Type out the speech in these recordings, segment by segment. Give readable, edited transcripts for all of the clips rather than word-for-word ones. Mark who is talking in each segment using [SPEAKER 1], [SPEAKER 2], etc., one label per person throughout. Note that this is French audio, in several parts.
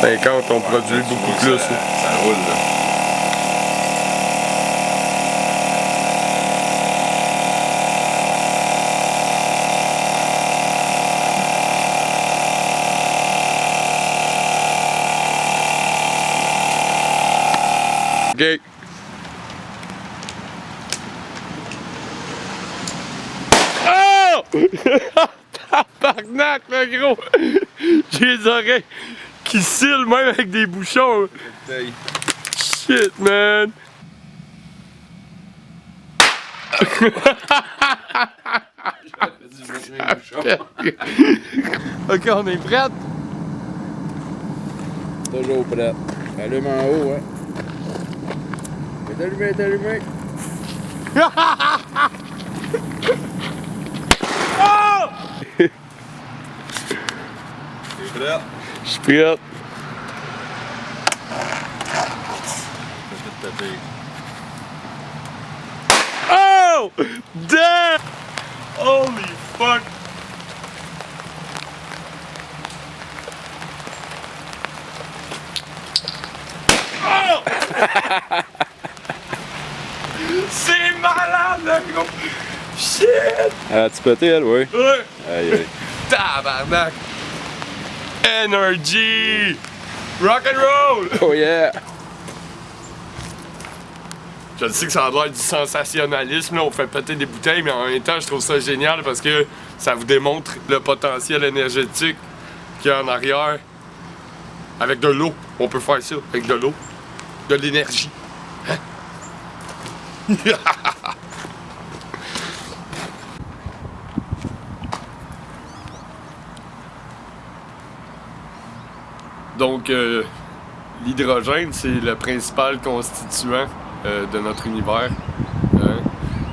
[SPEAKER 1] 50, on produit beaucoup plus.
[SPEAKER 2] Ça roule, là.
[SPEAKER 1] OK. Oh! Tabarnak, le gros! J'ai les oreilles qui scillent même avec des bouchons. Shit, man! OK, on est prêts?
[SPEAKER 2] Toujours prêt. Allume en haut, hein. Est allumé.
[SPEAKER 1] Oh!
[SPEAKER 2] T'es prêt?
[SPEAKER 1] Je suis prêt.
[SPEAKER 2] Je vais te taper.
[SPEAKER 1] Oh! Damn! Holy fuck! Oh! C'est malade, le gros! Shit!
[SPEAKER 2] Ah, tu pété, elle, oui.
[SPEAKER 1] Ouais!
[SPEAKER 2] Aïe, aïe.
[SPEAKER 1] Tabarnak! Energy! Rock and roll!
[SPEAKER 2] Oh yeah!
[SPEAKER 1] Je sais que ça a l'air du sensationnalisme, là, on fait péter des bouteilles, mais en même temps, je trouve ça génial parce que ça vous démontre le potentiel énergétique qu'il y a en arrière. Avec de l'eau, on peut faire ça, avec de l'eau. De l'énergie. Hein? Donc, l'hydrogène, c'est le principal constituant de notre univers.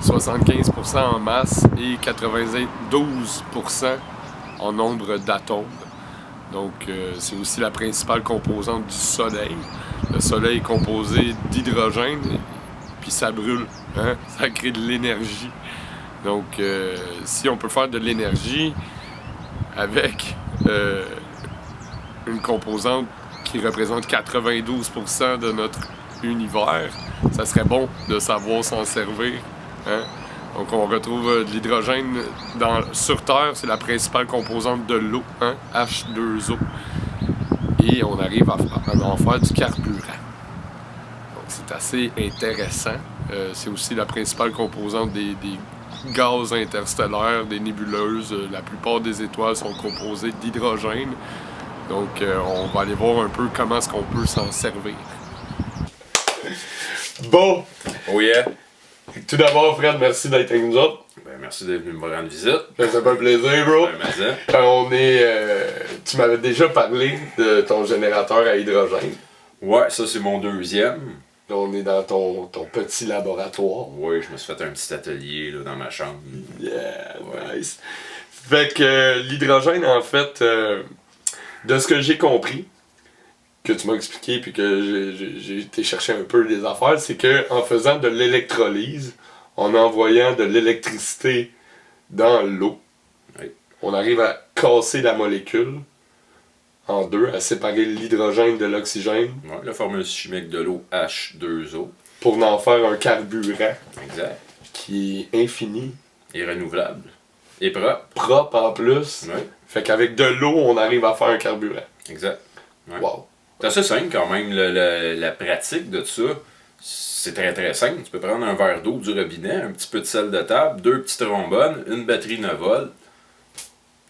[SPEAKER 1] 75% en masse et 92% en nombre d'atomes. Donc, c'est aussi la principale composante du Soleil. Le Soleil est composé d'hydrogène, puis ça brûle, hein? Ça crée de l'énergie. Donc, si on peut faire de l'énergie avec une composante qui représente 92% de notre univers, ça serait bon de savoir s'en servir. Hein? Donc on retrouve de l'hydrogène sur Terre, c'est la principale composante de l'eau, hein? H2O. Et on arrive à en faire du carburant. Donc c'est assez intéressant. C'est aussi la principale composante des gaz interstellaires, des nébuleuses. La plupart des étoiles sont composées d'hydrogène. Donc, on va aller voir un peu comment est-ce qu'on peut s'en servir. Bon!
[SPEAKER 2] Oh yeah!
[SPEAKER 1] Tout d'abord, Fred, merci d'être avec nous autres.
[SPEAKER 2] Ben, merci d'être venu me rendre visite.
[SPEAKER 1] Ça fait un plaisir, bro.
[SPEAKER 2] Ben, mais ça.
[SPEAKER 1] On est... tu m'avais déjà parlé de ton générateur à hydrogène.
[SPEAKER 2] Ouais, ça c'est mon deuxième.
[SPEAKER 1] Là, on est dans ton petit laboratoire.
[SPEAKER 2] Oui, je me suis fait un petit atelier là, dans ma chambre.
[SPEAKER 1] Yeah,
[SPEAKER 2] ouais.
[SPEAKER 1] Nice. Fait que l'hydrogène, en fait... de ce que j'ai compris, que tu m'as expliqué puis que j'ai été chercher un peu les affaires, c'est que en faisant de l'électrolyse, en envoyant de l'électricité dans l'eau,
[SPEAKER 2] oui,
[SPEAKER 1] on arrive à casser la molécule en deux, à séparer l'hydrogène de l'oxygène.
[SPEAKER 2] Ouais, la formule chimique de l'eau H2O.
[SPEAKER 1] Pour en faire un carburant.
[SPEAKER 2] Exact.
[SPEAKER 1] Qui est infini.
[SPEAKER 2] Et renouvelable. Et propre.
[SPEAKER 1] Propre en plus.
[SPEAKER 2] Oui.
[SPEAKER 1] Fait qu'avec de l'eau, on arrive à faire un carburant.
[SPEAKER 2] Exact. Ouais.
[SPEAKER 1] Wow.
[SPEAKER 2] C'est assez simple quand même, la pratique de ça. C'est très très simple. Tu peux prendre un verre d'eau du robinet, un petit peu de sel de table, 2 petites trombones, une batterie 9 volts.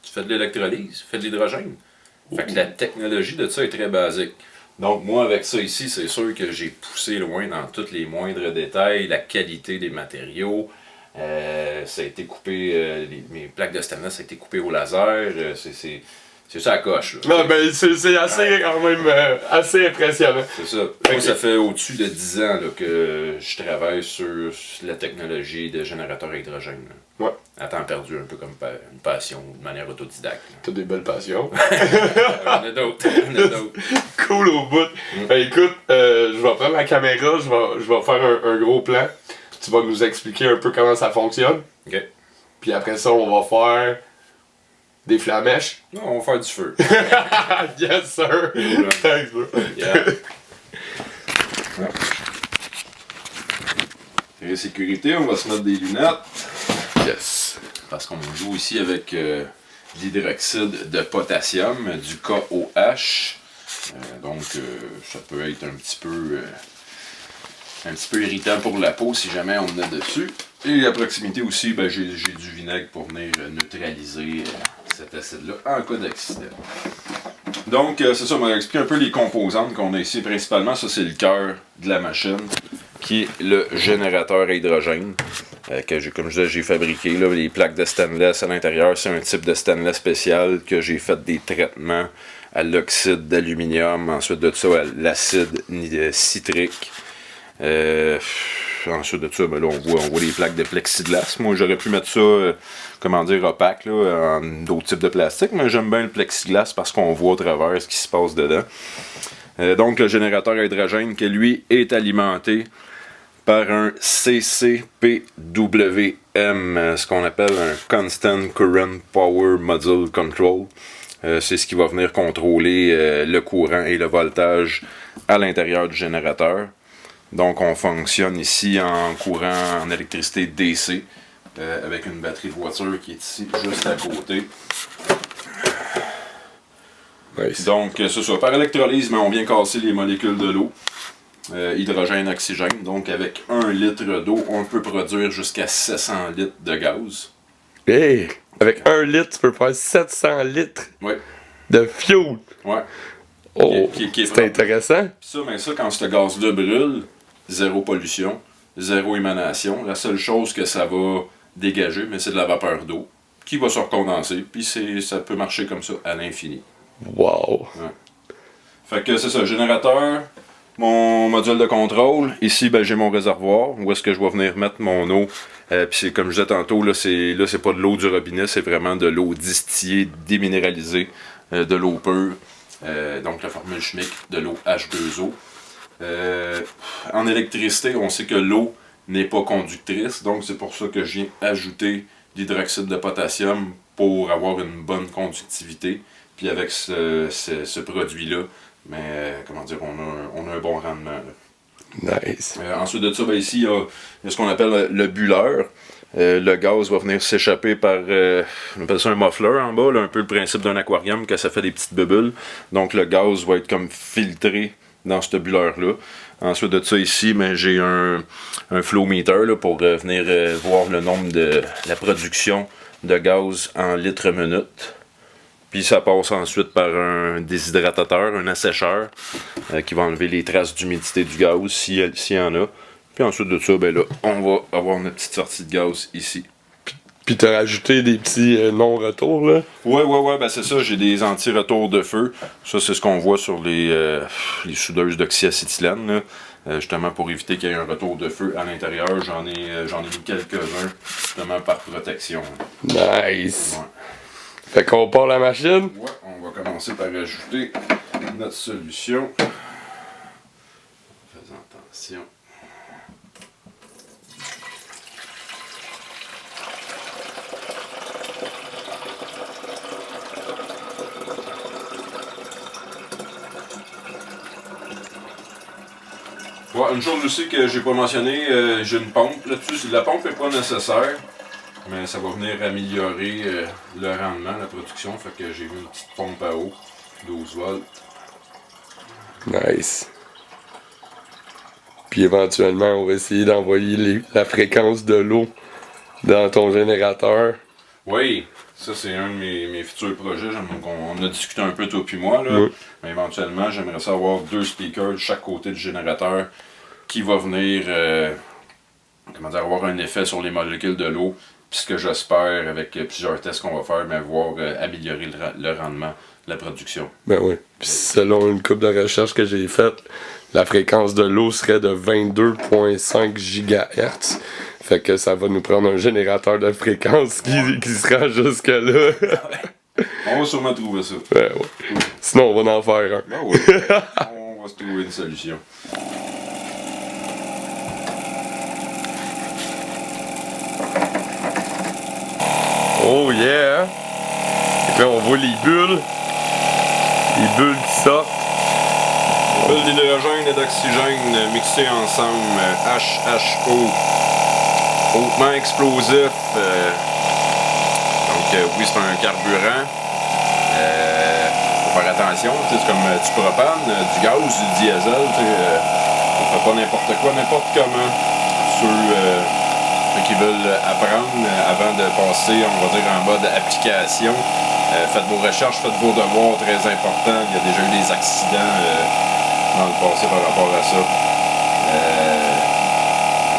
[SPEAKER 2] Tu fais de l'électrolyse, tu fais de l'hydrogène. Fait que la technologie de ça est très basique. Donc moi avec ça ici, c'est sûr que j'ai poussé loin dans tous les moindres détails, la qualité des matériaux. Ça a été coupé, mes plaques de stainless ça a été coupé au laser. C'est ça à coche. Là.
[SPEAKER 1] Non, ben c'est assez quand même assez impressionnant.
[SPEAKER 2] C'est ça. Moi, ça fait au-dessus de 10 ans là, que je travaille sur la technologie de générateur à hydrogène. Là.
[SPEAKER 1] Ouais.
[SPEAKER 2] À temps perdu, un peu comme une passion, de manière autodidacte.
[SPEAKER 1] T'as des belles passions.
[SPEAKER 2] On a d'autres.
[SPEAKER 1] Cool au bout. Ben écoute, je vais prendre la caméra, je vais faire un gros plan. Tu vas nous expliquer un peu comment ça fonctionne.
[SPEAKER 2] OK.
[SPEAKER 1] Puis après ça, on va faire Des flamèches?
[SPEAKER 2] Non, on va faire du feu.
[SPEAKER 1] Yes, sir! Thanks, bro.
[SPEAKER 2] Yeah. Et sécurité, on va se mettre des lunettes.
[SPEAKER 1] Yes.
[SPEAKER 2] Parce qu'on joue ici avec l'hydroxyde de potassium, du KOH. Donc, ça peut être un petit peu irritant pour la peau si jamais on en a dessus. Et à proximité aussi, ben, j'ai du vinaigre pour venir neutraliser cet acide-là en cas d'accident. Donc, c'est ça, on va expliquer un peu les composantes qu'on a ici. Principalement, ça, c'est le cœur de la machine, qui est le générateur à hydrogène. Que comme je disais, j'ai fabriqué là, les plaques de stainless à l'intérieur. C'est un type de stainless spécial que j'ai fait des traitements à l'oxyde d'aluminium, ensuite de ça à l'acide citrique. Ensuite de ça, ben là, on voit les plaques de plexiglas. Moi, j'aurais pu mettre ça, opaque, là, en d'autres types de plastique, mais j'aime bien le plexiglas parce qu'on voit au travers ce qui se passe dedans. Donc, le générateur à hydrogène, qui lui est alimenté par un CCPWM, ce qu'on appelle un Constant Current Power Module Control. C'est ce qui va venir contrôler le courant et le voltage à l'intérieur du générateur. Donc, on fonctionne ici en courant en électricité DC avec une batterie de voiture qui est ici juste à côté.
[SPEAKER 1] Nice.
[SPEAKER 2] Donc, c'est ça. Par électrolyse, mais on vient casser les molécules de l'eau. Hydrogène, oxygène. Donc, avec 1 litre d'eau, on peut produire jusqu'à 700 litres de gaz.
[SPEAKER 1] Hey! Avec 1 litre, tu peux faire 700 litres
[SPEAKER 2] Oui.
[SPEAKER 1] de fuel!
[SPEAKER 2] Ouais.
[SPEAKER 1] Oh!
[SPEAKER 2] Qui est
[SPEAKER 1] C'est intéressant!
[SPEAKER 2] Ça, mais ça, quand ce gaz-là brûle, zéro pollution, zéro émanation. La seule chose que ça va dégager, mais c'est de la vapeur d'eau qui va se recondenser. Puis ça peut marcher comme ça à l'infini.
[SPEAKER 1] Wow!
[SPEAKER 2] Ouais. Fait que c'est ça, générateur, mon module de contrôle. Ici, ben, j'ai mon réservoir où est-ce que je vais venir mettre mon eau. Puis c'est comme je disais tantôt, là c'est pas de l'eau du robinet, c'est vraiment de l'eau distillée, déminéralisée, de l'eau pure. Donc la formule chimique de l'eau H2O. En électricité, on sait que l'eau n'est pas conductrice, donc c'est pour ça que je viens ajouter l'hydroxyde de potassium pour avoir une bonne conductivité. Puis avec ce produit-là, mais on a un bon rendement. Là.
[SPEAKER 1] Nice!
[SPEAKER 2] Ensuite de ça, ben ici, il y a ce qu'on appelle le bulleur. Le gaz va venir s'échapper par, on appelle ça un muffler en bas, là, un peu le principe d'un aquarium, que ça fait des petites bulles. Donc le gaz va être comme filtré dans ce bulleur-là. Ensuite de ça, ici, ben, j'ai un flow meter là, pour venir voir le nombre de la production de gaz en litres minute. Puis ça passe ensuite par un déshydratateur, un assécheur, qui va enlever les traces d'humidité du gaz, s'il y en a. Puis ensuite de ça, ben là, on va avoir notre petite sortie de gaz ici.
[SPEAKER 1] Puis t'as rajouté des petits non-retours, là?
[SPEAKER 2] Ouais, ben c'est ça, j'ai des anti-retours de feu. Ça, c'est ce qu'on voit sur les soudeuses d'oxyacétylène, là. Justement pour éviter qu'il y ait un retour de feu à l'intérieur. J'en ai mis quelques-uns, justement par protection.
[SPEAKER 1] Nice!
[SPEAKER 2] Ouais.
[SPEAKER 1] Fait qu'on part la machine?
[SPEAKER 2] Ouais, on va commencer par ajouter notre solution. Faisons attention. Ouais, une chose aussi que j'ai pas mentionné, j'ai une pompe là-dessus. La pompe n'est pas nécessaire, mais ça va venir améliorer le rendement, la production. Fait que j'ai mis une petite pompe à eau, 12 volts.
[SPEAKER 1] Nice. Puis éventuellement, on va essayer d'envoyer la fréquence de l'eau dans ton générateur.
[SPEAKER 2] Oui, ça c'est un de mes futurs projets. On a discuté un peu toi puis moi, là.
[SPEAKER 1] Oui.
[SPEAKER 2] Mais éventuellement, j'aimerais ça avoir 2 speakers de chaque côté du générateur qui va venir avoir un effet sur les molécules de l'eau. Puis ce que j'espère, avec plusieurs tests qu'on va faire, ben, voir améliorer le rendement de la production.
[SPEAKER 1] Ben oui. Puis selon une coupe de recherche que j'ai faite, la fréquence de l'eau serait de 22,5 GHz. Fait que ça va nous prendre un générateur de fréquence qui se rend jusque-là.
[SPEAKER 2] On va sûrement trouver ça.
[SPEAKER 1] Ouais. Sinon, on va en faire un.
[SPEAKER 2] Ben oui. On va se trouver une solution.
[SPEAKER 1] Oh yeah! Là, on voit les bulles qui sortent.
[SPEAKER 2] Bulles d'hydrogène et d'oxygène mixées ensemble, HHO, hautement explosif. Donc oui, c'est un carburant. Faut faire attention, c'est comme du propane, du gaz, du diesel. On fait pas n'importe quoi, n'importe comment. Ceux qui veulent apprendre avant de passer, on va dire, en mode application. Faites vos recherches, faites vos devoirs, très important. Il y a déjà eu des accidents dans le passé par rapport à ça.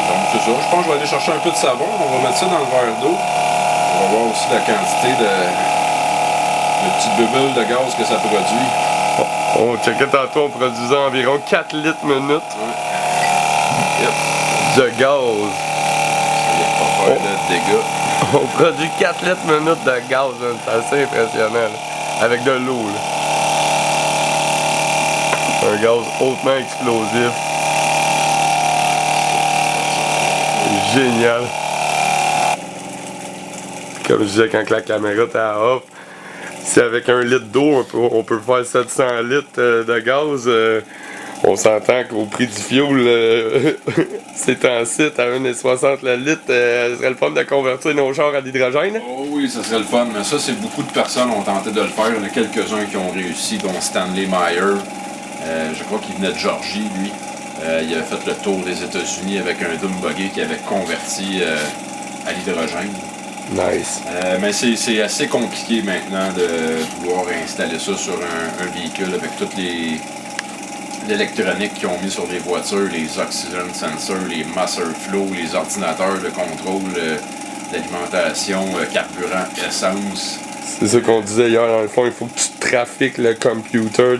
[SPEAKER 2] Donc c'est ça. Je pense que je vais aller chercher un peu de savon. On va mettre ça dans le verre d'eau. On va voir aussi la quantité de petites bulles de gaz que ça produit.
[SPEAKER 1] On checkait tantôt, on produisait environ 4 litres minute de gaz.
[SPEAKER 2] Ça va pas faire de dégâts.
[SPEAKER 1] On produit 4 litres minute de gaz, c'est assez impressionnant, là. Avec de l'eau. Un gaz hautement explosif. Génial. Comme je disais quand la caméra était à off, si avec 1 litre d'eau on peut faire 700 litres de gaz, on s'entend qu'au prix du fioul, c'est en site à 1,60 le litre, ce serait le fun de convertir nos chars à l'hydrogène.
[SPEAKER 2] Oh oui, ça serait le fun, mais ça, c'est beaucoup de personnes ont tenté de le faire. Il y en a quelques-uns qui ont réussi, dont Stanley Meyer. Je crois qu'il venait de Georgie, lui. Il avait fait le tour des États-Unis avec un dune buggy qui avait converti à l'hydrogène.
[SPEAKER 1] Nice.
[SPEAKER 2] Mais c'est assez compliqué maintenant de pouvoir installer ça sur un véhicule avec toutes l'électronique qu'ils ont mis sur les voitures, les oxygen sensors, les master flow, les ordinateurs de contrôle d'alimentation, carburant, essence.
[SPEAKER 1] C'est ça qu'on disait hier, dans le fond, il faut que tu trafiques le computer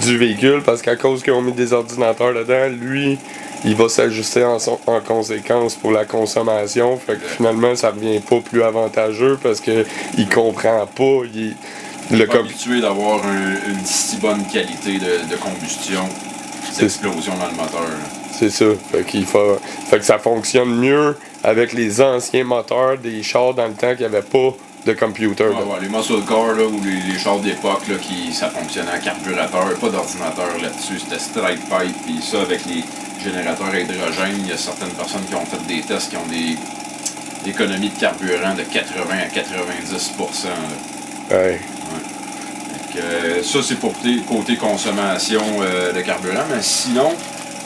[SPEAKER 1] du véhicule parce qu'à cause qu'ils ont mis des ordinateurs dedans, lui, il va s'ajuster en conséquence pour la consommation. Fait que finalement, ça devient pas plus avantageux parce que il comprend pas.
[SPEAKER 2] Il est pas habitué d'avoir une si bonne qualité de combustion, d'explosion dans le moteur.
[SPEAKER 1] C'est ça. Fait que ça fonctionne mieux avec les anciens moteurs des chars dans le temps qu'il n'y avait pas de computer.
[SPEAKER 2] Ouais, les muscle cars là, ou les chars d'époque, ça fonctionnait à carburateur, pas d'ordinateur là-dessus. C'était straight pipe. Puis ça, avec les générateurs à hydrogène, il y a certaines personnes qui ont fait des tests qui ont des économies de carburant de 80 à 90%.
[SPEAKER 1] Ouais.
[SPEAKER 2] Donc, ça, c'est pour côté consommation de carburant. Mais sinon,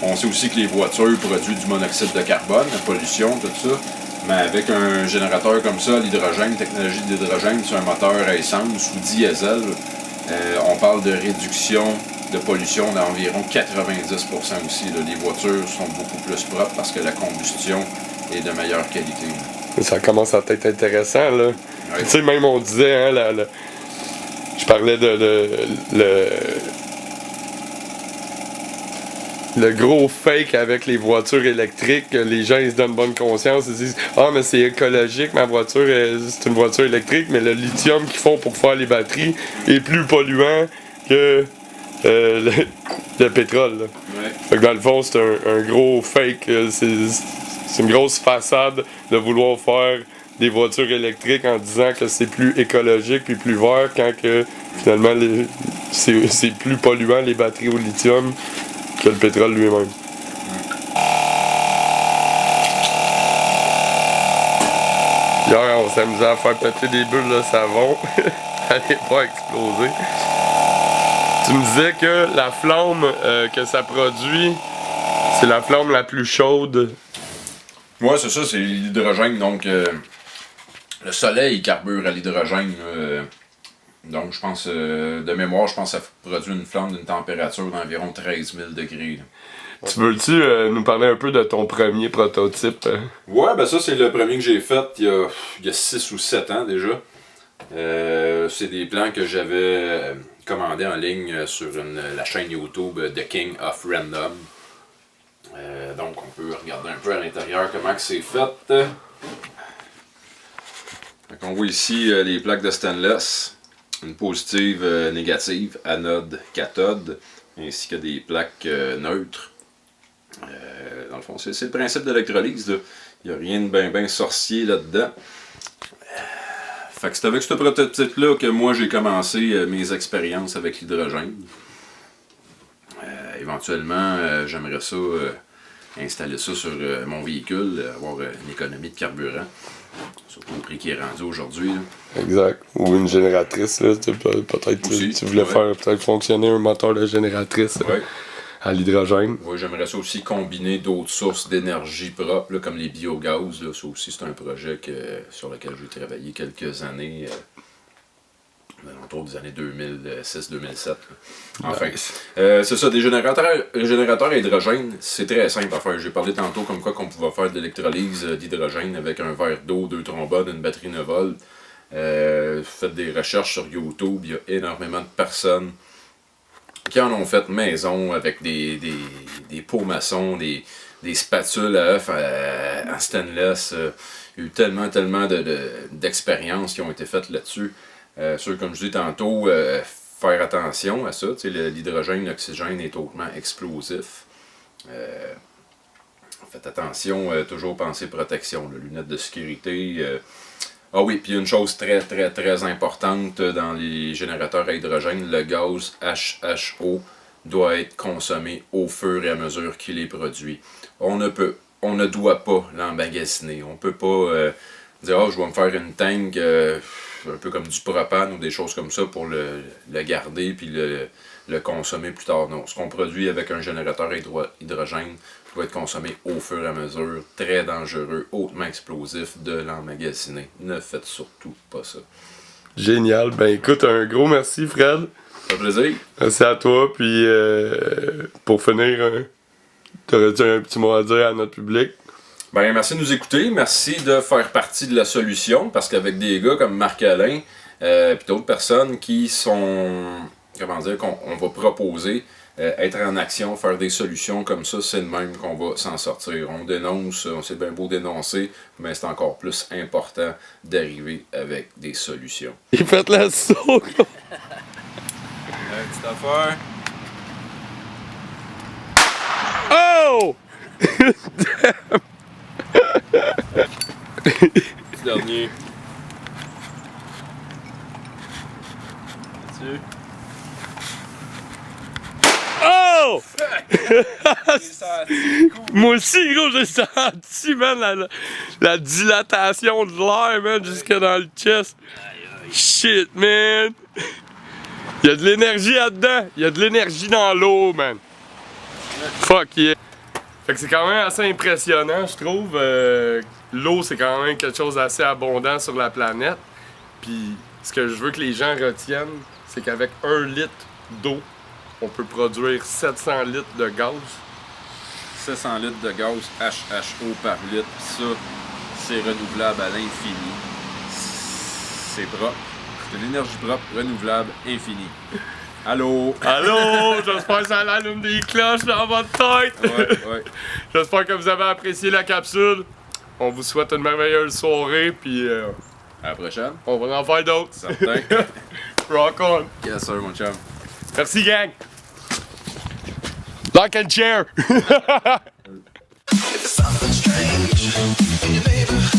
[SPEAKER 2] on sait aussi que les voitures produisent du monoxyde de carbone, la pollution, tout ça. Mais avec un générateur comme ça, l'hydrogène, technologie d'hydrogène sur un moteur à essence ou diesel, on parle de réduction de pollution d'environ 90% aussi. Là. Les voitures sont beaucoup plus propres parce que la combustion est de meilleure qualité.
[SPEAKER 1] Ça commence à être intéressant, là.
[SPEAKER 2] Ouais.
[SPEAKER 1] Tu sais, même on disait, hein, je parlais le gros fake avec les voitures électriques, les gens ils se donnent bonne conscience, ils disent « Ah, mais c'est écologique, ma voiture, c'est une voiture électrique, mais le lithium qu'ils font pour faire les batteries est plus polluant que le pétrole. »
[SPEAKER 2] Ouais.
[SPEAKER 1] Fait que dans le fond, c'est un gros fake, c'est une grosse façade de vouloir faire des voitures électriques en disant que c'est plus écologique puis plus vert quand que finalement c'est plus polluant les batteries au lithium que le pétrole lui-même. Hier, on s'amusait à faire péter des bulles de savon. Allez pas exploser. Tu me disais que la flamme que ça produit, c'est la flamme la plus chaude.
[SPEAKER 2] Ouais, c'est ça, c'est l'hydrogène. Donc, le soleil carbure à l'hydrogène. Donc, je pense, de mémoire, je pense que ça produit une flamme d'une température d'environ 13 000 degrés. Là.
[SPEAKER 1] Tu veux-tu nous parler un peu de ton premier prototype?
[SPEAKER 2] Ouais, ben ça, c'est le premier que j'ai fait il y a 6 ou 7 ans déjà. C'est des plans que j'avais commandés en ligne sur la chaîne YouTube The King of Random. Donc, on peut regarder un peu à l'intérieur comment c'est fait. On voit ici les plaques de stainless. Une positive, négative, anode, cathode, ainsi que des plaques neutres. Dans le fond, c'est le principe de l'électrolyse. Il n'y a rien de bien sorcier là-dedans. Fait que c'est avec ce prototype-là que moi j'ai commencé mes expériences avec l'hydrogène. Éventuellement, j'aimerais ça installer ça sur mon véhicule, avoir une économie de carburant. Surtout au prix qui est rendu aujourd'hui.
[SPEAKER 1] Exact. Ou une génératrice, là. Peut-être tu voulais faire peut-être fonctionner un moteur de génératrice à l'hydrogène.
[SPEAKER 2] Oui, j'aimerais ça aussi combiner d'autres sources d'énergie propre, là, comme les biogaz. Là. Ça aussi, c'est un projet sur lequel j'ai travaillé quelques années. Autour des années 2006-2007. Enfin, c'est ça, des générateurs à hydrogène, c'est très simple à faire. J'ai parlé tantôt comme quoi qu'on pouvait faire de l'électrolyse d'hydrogène avec un verre d'eau, 2 trombones, une batterie 9 volts. Faites des recherches sur YouTube, il y a énormément de personnes qui en ont fait maison avec des pots maçons, des spatules à œufs en stainless. Il y a eu tellement d'expériences qui ont été faites là-dessus. Comme je dis tantôt, faire attention à ça. L'hydrogène, l'oxygène est hautement explosif. Faites attention, toujours penser protection, là, lunettes de sécurité. Ah oui, puis une chose très importante dans les générateurs à hydrogène, le gaz HHO doit être consommé au fur et à mesure qu'il est produit. On ne doit pas l'emmagasiner. On peut pas dire je vais me faire une tank un peu comme du propane ou des choses comme ça pour le garder puis le consommer plus tard. Non, ce qu'on produit avec un générateur à hydrogène doit être consommé au fur et à mesure. Très dangereux, hautement explosif de l'emmagasiner. Ne faites surtout pas ça.
[SPEAKER 1] Génial. Ben écoute, un gros merci Fred.
[SPEAKER 2] Ça fait plaisir.
[SPEAKER 1] Merci à toi. Puis pour finir, t'aurais-tu un petit mot à dire à notre public?
[SPEAKER 2] Ben, merci de nous écouter, merci de faire partie de la solution, parce qu'avec des gars comme Marc-Alain et d'autres personnes qui sont, comment dire, qu'on va proposer, être en action, faire des solutions comme ça, c'est de même qu'on va s'en sortir. On dénonce, c'est bien beau dénoncer, mais c'est encore plus important d'arriver avec des solutions.
[SPEAKER 1] Il fait la sauce!
[SPEAKER 2] Petite affaire.
[SPEAKER 1] Oh!
[SPEAKER 2] Petit dernier. Là-dessus.
[SPEAKER 1] Oh! Moi aussi, gros, j'ai senti, man, la dilatation de l'air, man, jusque dans le chest. Shit, man! Il y a de l'énergie là-dedans. Il y a de l'énergie dans l'eau, man. Fuck yeah. Fait que c'est quand même assez impressionnant, je trouve. L'eau, c'est quand même quelque chose d'assez abondant sur la planète. Puis, ce que je veux que les gens retiennent, c'est qu'avec 1 litre d'eau, on peut produire 700 litres de gaz.
[SPEAKER 2] 700 litres de gaz HHO par litre. Ça, c'est renouvelable à l'infini. C'est propre. C'est de l'énergie propre, renouvelable, infinie. Allô?
[SPEAKER 1] Allô? J'espère que ça allume des cloches dans votre tête.
[SPEAKER 2] Ouais.
[SPEAKER 1] J'espère que vous avez apprécié la capsule. On vous souhaite une merveilleuse soirée, puis
[SPEAKER 2] à la prochaine.
[SPEAKER 1] On va en faire d'autres.
[SPEAKER 2] Certain.
[SPEAKER 1] Rock on.
[SPEAKER 2] Yes sir, mon chum.
[SPEAKER 1] Merci, gang. Like and share.
[SPEAKER 3] If there's something strange in your neighborhood.